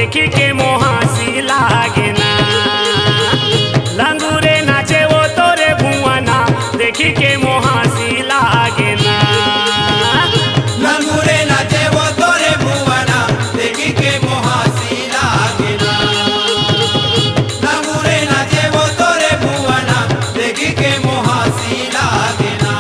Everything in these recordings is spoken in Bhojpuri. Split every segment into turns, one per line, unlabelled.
देखी के मोहासी लागे ना। लंगूरे नाचे वो तोरे भुआना देखी के मोहासी लागे ना।
लंगूरे नाचे वो तोरे भुआना देखी के मोहासी लागे ना। लंगूरे नाचे वो तोरे भुआना देखी के मोहासी लागे ना।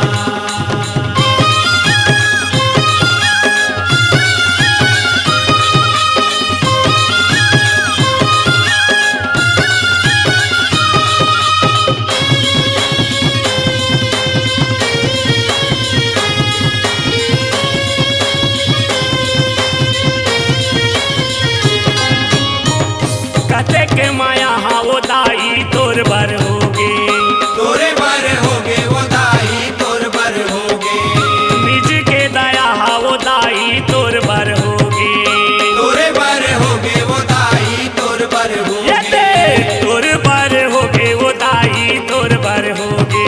कते के माया हाँ वो दाई तोर बर होगे।
तोरे बर होगे वो दाई तोर बर होगे।
निज के दया हाँ वो दाई तोर बर होगे।
तोरे बर होगे वो दाई तोर बर होगे।
तोर बर होगे वो दाई तोर बर होगे।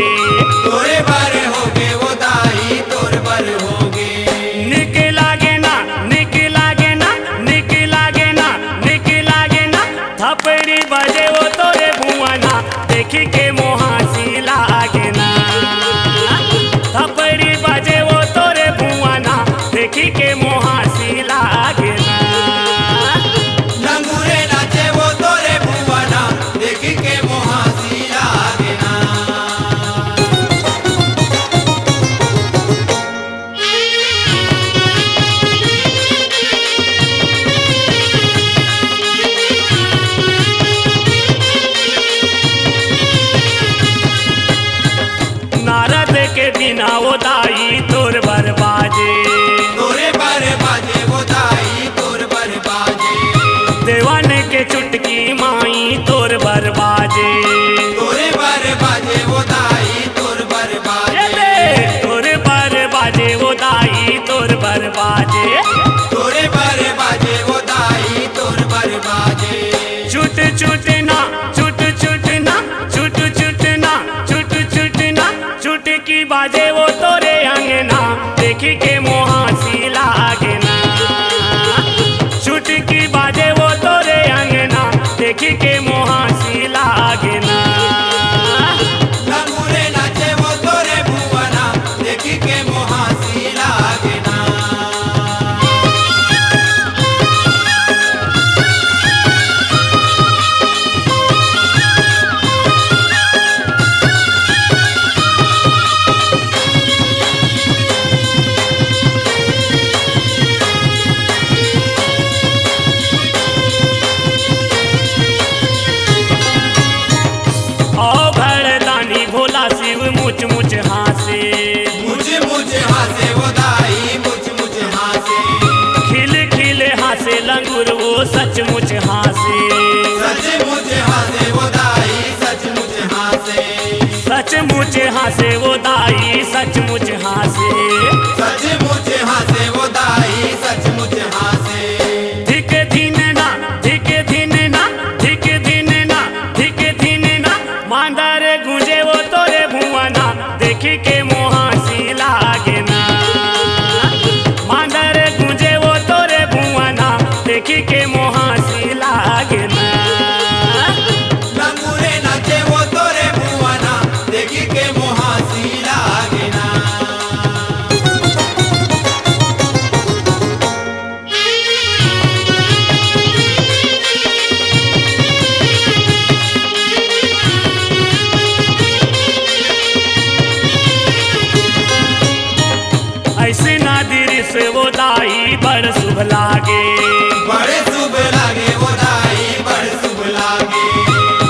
तोरे बर होगे वो दाई तोर बर होगे।
निक लागे ना निक लागे ना निक लागे ना निक लागे ना। थपड़ी बजे वो तोरे भुआना देखी के मोहासी लागे ना। थपड़ी बजे वो तोरे भुआना देखी के मोहासी लागे ना।
लंगूरे नाचे वो तोरे भुआना देखी के मोहासी लागे ना।
नारद के बिना वो दाई तोर बर बाजे।
तोरे बर बाजे वो दाई तोर बर बाजे।
देवन के चुटकी माई तोर बर बाजे।
तोरे बर बाजे वो दाई तोर बर बाजे।
तोर बर बाजे वो दाई तोर बर बाजे।
तोरे बर बाजे वो दाई तोर बर बाजे।
छुट छुट ना छुट छुट ना छुट छुट ना छुट छुट ना। चुटकी बाजे वो तोरे अंगना देखी के मोहासी लागे ना। चुटकी बाजे वो तोरे अंगना देखी के मोहासी लागे ना।
लंगूरे नाचे वो तोरे भुआना देखी के मोहासी लागे ना।
ओ भरदानी भोला शिव मुझ मुझ हासे।
मुझे मुझे हासे वो दाई मुझ मुझे हासे।
खिल खिल हासे लंगूर वो सचमुच हासे।
सच मुझे हासे वो दाई सच मुझे हासे।
सचमुच हासे वो दाई सचमुच हासे।
सच मुझे हासे वो दाई सच मुझे हासे।
धिक धीन ना धिक धीन ना धिक धीन ना धिक धीन ना। मांदर गूंजे वो तोरे भुआना देखी के मोहासी लागे ना। मांदर गूंजे वो तोरे भुआना देखी के मोहासी लागे ना।
लंगूरे नाचे वो तोरे भुआना देखी के मोहासी लागे ना।
ऐसे नादिर से वो दाई बड़ शुभ लागे।
बड़े शुभ लागे वो दाई बड़े शुभ लागे।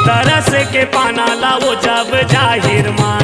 तरस के पाना ला वो जब जाहिर माँ